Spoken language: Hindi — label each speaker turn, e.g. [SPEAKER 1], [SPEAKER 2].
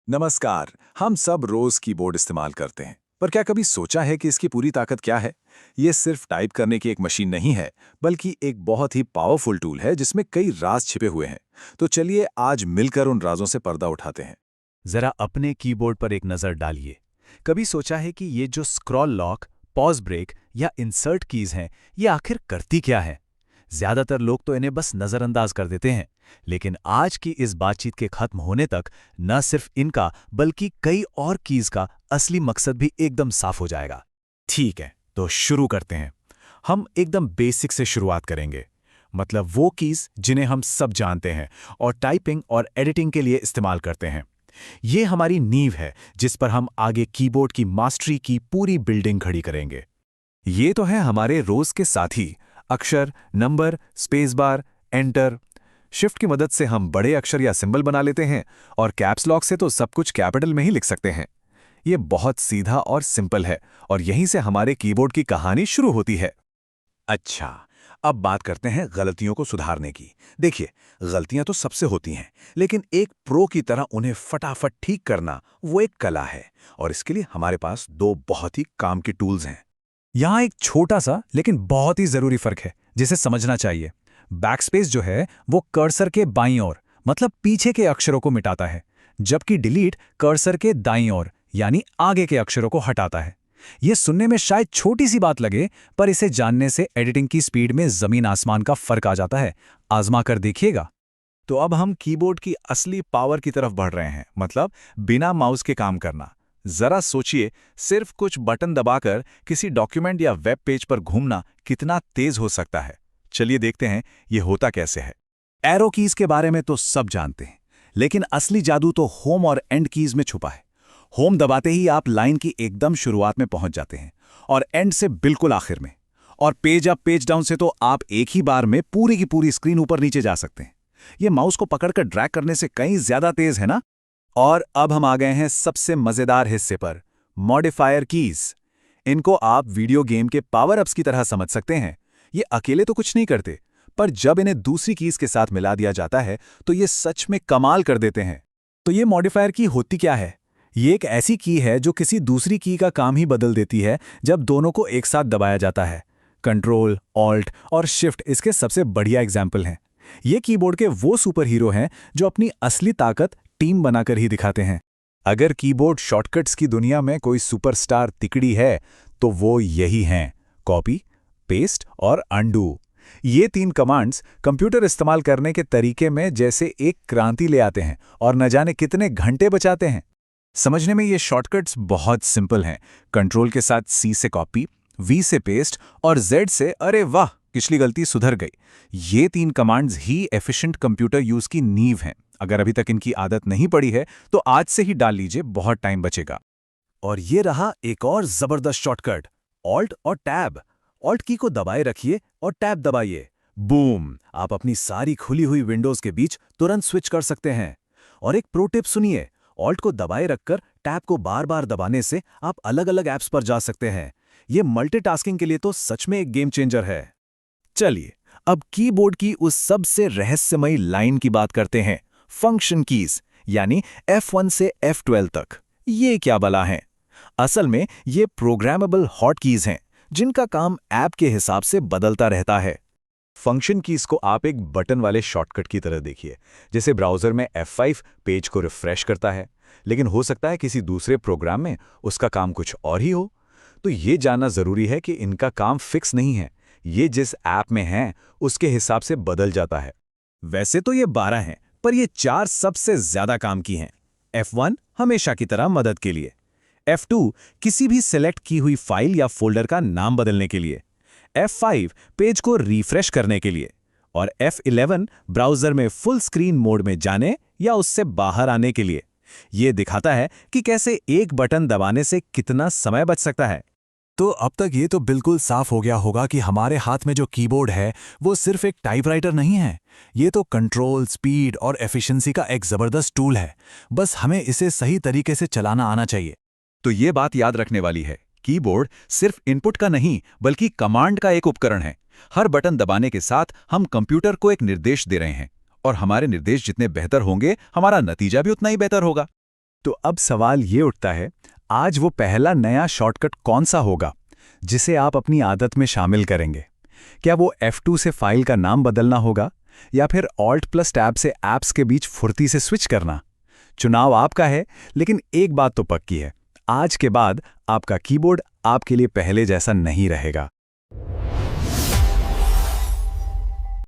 [SPEAKER 1] नमस्कार। हम सब रोज कीबोर्ड इस्तेमाल करते हैं, पर क्या कभी सोचा है कि इसकी पूरी ताकत क्या है? ये सिर्फ टाइप करने की एक मशीन नहीं है, बल्कि एक बहुत ही पावरफुल टूल है जिसमें कई राज छिपे हुए हैं। तो चलिए आज मिलकर उन राजों से पर्दा उठाते हैं।
[SPEAKER 2] जरा अपने कीबोर्ड पर एक नज़र डालिए। कभी सोचा है कि ये जो स्क्रॉल लॉक, पॉज ब्रेक या इंसर्ट कीज हैं, ये आखिर करती क्या है? ज्यादातर लोग तो इन्हें बस नज़रअंदाज कर देते हैं, लेकिन आज की इस बातचीत के खत्म होने तक न सिर्फ इनका बल्कि कई और कीज का असली मकसद भी एकदम साफ हो जाएगा। ठीक है, तो शुरू करते हैं। हम एकदम बेसिक से शुरुआत करेंगे, मतलब वो कीज जिन्हें हम सब जानते हैं और टाइपिंग और एडिटिंग के लिए इस्तेमाल करते हैं। ये हमारी नींव है जिस पर हम आगे कीबोर्ड की मास्टरी की पूरी बिल्डिंग खड़ी करेंगे। ये तो है हमारे रोज के साथी, अक्षर, number, space bar, enter. Shift की मदद से हम बड़े अक्षर या सिंबल बना लेते हैं और कैप्स लॉक से तो सब कुछ कैपिटल में ही लिख सकते हैं। ये बहुत सीधा और सिंपल है और यहीं से हमारे कीबोर्ड की कहानी शुरू होती है।
[SPEAKER 1] अच्छा, अब बात करते हैं गलतियों को सुधारने की। देखिए, गलतियां तो सबसे होती हैं, लेकिन एक प्रो की तरह उन्हें फटाफट ठीक करना वो एक कला है। और इसके लिए हमारे पास दो बहुत ही काम की टूल्स हैं।
[SPEAKER 2] यहाँ एक छोटा सा लेकिन बहुत ही जरूरी फर्क है जिसे समझना चाहिए। बैकस्पेस जो है वो कर्सर के बाईं ओर, मतलब पीछे के अक्षरों को मिटाता है, जबकि डिलीट कर्सर के दाईं ओर यानी आगे के अक्षरों को हटाता है। ये सुनने में शायद छोटी सी बात लगे, पर इसे जानने से एडिटिंग की स्पीड में जमीन आसमान का फर्क आ जाता है। आजमा कर देखिएगा।
[SPEAKER 1] तो अब हम कीबोर्ड की असली पावर की तरफ बढ़ रहे हैं, मतलब बिना माउस के काम करना। जरा सोचिए, सिर्फ कुछ बटन दबाकर किसी डॉक्यूमेंट या वेब पेज पर घूमना कितना तेज हो सकता है। चलिए देखते हैं ये होता कैसे है।
[SPEAKER 2] एरो कीज के बारे में तो सब जानते हैं, लेकिन असली जादू तो होम और एंड कीज में छुपा है। होम दबाते ही आप लाइन की एकदम शुरुआत में पहुंच जाते हैं और एंड से बिल्कुल आखिर में। और पेज अप पेज डाउन से तो आप एक ही बार में पूरी की पूरी स्क्रीन ऊपर नीचे जा सकते हैं। ये माउस को पकड़कर ड्रैग करने से कहीं ज्यादा तेज है ना। और अब हम आ गए हैं सबसे मजेदार हिस्से पर, मॉडिफायर कीज। इनको आप वीडियो गेम के पावर अप्स की तरह समझ सकते हैं। ये अकेले तो कुछ नहीं करते, पर जब इन्हें दूसरी कीज के साथ मिला दिया जाता है तो ये सच में कमाल कर देते हैं। तो ये मॉडिफायर की होती क्या है? ये एक ऐसी की है जो किसी दूसरी की का काम ही बदल देती है जब दोनों को एक साथ दबाया जाता है। कंट्रोल, ऑल्ट और शिफ्ट इसके सबसे बढ़िया एग्जाम्पल हैं। ये कीबोर्ड के वो सुपर हीरो हैं जो अपनी असली ताकत टीम बनाकर ही दिखाते हैं। अगर कीबोर्ड शॉर्टकट्स की दुनिया में कोई सुपरस्टार तिकड़ी है, तो वो यही हैं: कॉपी, पेस्ट और अंडू। ये तीन कमांड्स कंप्यूटर इस्तेमाल करने के तरीके में जैसे एक क्रांति ले आते हैं और न जाने कितने घंटे बचाते हैं। समझने में ये शॉर्टकट्स बहुत सिंपल हैं। कंट्रोल के साथ सी से कॉपी, वी से पेस्ट और जेड से अरे वाह, पिछली गलती सुधर गई। ये तीन कमांड्स ही एफिशिएंट कंप्यूटर यूज की नींव हैं। अगर अभी तक इनकी आदत नहीं पड़ी है तो आज से ही डाल लीजिए, बहुत टाइम बचेगा। और ये रहा एक और जबरदस्त शॉर्टकट, ऑल्ट और टैब। ऑल्ट की को दबाए रखिए और टैब दबाइए। बूम, आप अपनी सारी खुली हुई विंडोज के बीच तुरंत स्विच कर सकते हैं। और एक प्रो टिप सुनिए, ऑल्ट को दबाए रखकर टैब को बार बार दबाने से आप अलग अलग ऐप्स पर जा सकते हैं। ये मल्टीटास्किंग के लिए तो सच में एक गेम चेंजर है। चलिए अब कीबोर्ड की उस सबसे रहस्यमयी लाइन की बात करते हैं, फंक्शन कीज, यानी F1 से F12 तक। ये क्या भला है? असल में ये प्रोग्रामेबल हॉट कीज हैं जिनका काम ऐप के हिसाब से बदलता रहता है। फंक्शन कीज को आप एक बटन वाले शॉर्टकट की तरह देखिए। जैसे ब्राउजर में F5 पेज को रिफ्रेश करता है, लेकिन हो सकता है किसी दूसरे प्रोग्राम में उसका काम कुछ और ही हो। तो ये जानना जरूरी है कि इनका काम फिक्स नहीं है, ये जिस ऐप में है उसके हिसाब से बदल जाता है। वैसे तो ये 12 हैं, पर ये 4 सबसे ज्यादा काम की हैं। F1 हमेशा की तरह मदद के लिए, F2 किसी भी सिलेक्ट की हुई फाइल या फोल्डर का नाम बदलने के लिए, F5 पेज को रिफ्रेश करने के लिए और F11 ब्राउजर में फुल स्क्रीन मोड में जाने या उससे बाहर आने के लिए। ये दिखाता है कि कैसे एक बटन दबाने से कितना समय बच सकता है। तो अब तक ये तो बिल्कुल साफ हो गया होगा कि हमारे हाथ में जो कीबोर्ड है वो सिर्फ एक टाइपराइटर नहीं है। ये तो कंट्रोल, स्पीड और एफिशिएंसी का एक जबरदस्त टूल है। बस हमें इसे सही तरीके से चलाना आना चाहिए।
[SPEAKER 1] तो ये बात याद रखने वाली है, कीबोर्ड सिर्फ इनपुट का नहीं बल्कि कमांड का एक उपकरण है। हर बटन दबाने के साथ हम कंप्यूटर को एक निर्देश दे रहे हैं, और हमारे निर्देश जितने बेहतर होंगे हमारा नतीजा भी उतना ही बेहतर होगा।
[SPEAKER 2] तो अब सवाल ये उठता है, आज वो पहला नया शॉर्टकट कौन सा होगा जिसे आप अपनी आदत में शामिल करेंगे? क्या वो F2 से फाइल का नाम बदलना होगा, या फिर Alt+Tab से ऐप्स के बीच फुर्ती से स्विच करना? चुनाव आपका है, लेकिन एक बात तो पक्की है, आज के बाद आपका कीबोर्ड आपके लिए पहले जैसा नहीं रहेगा।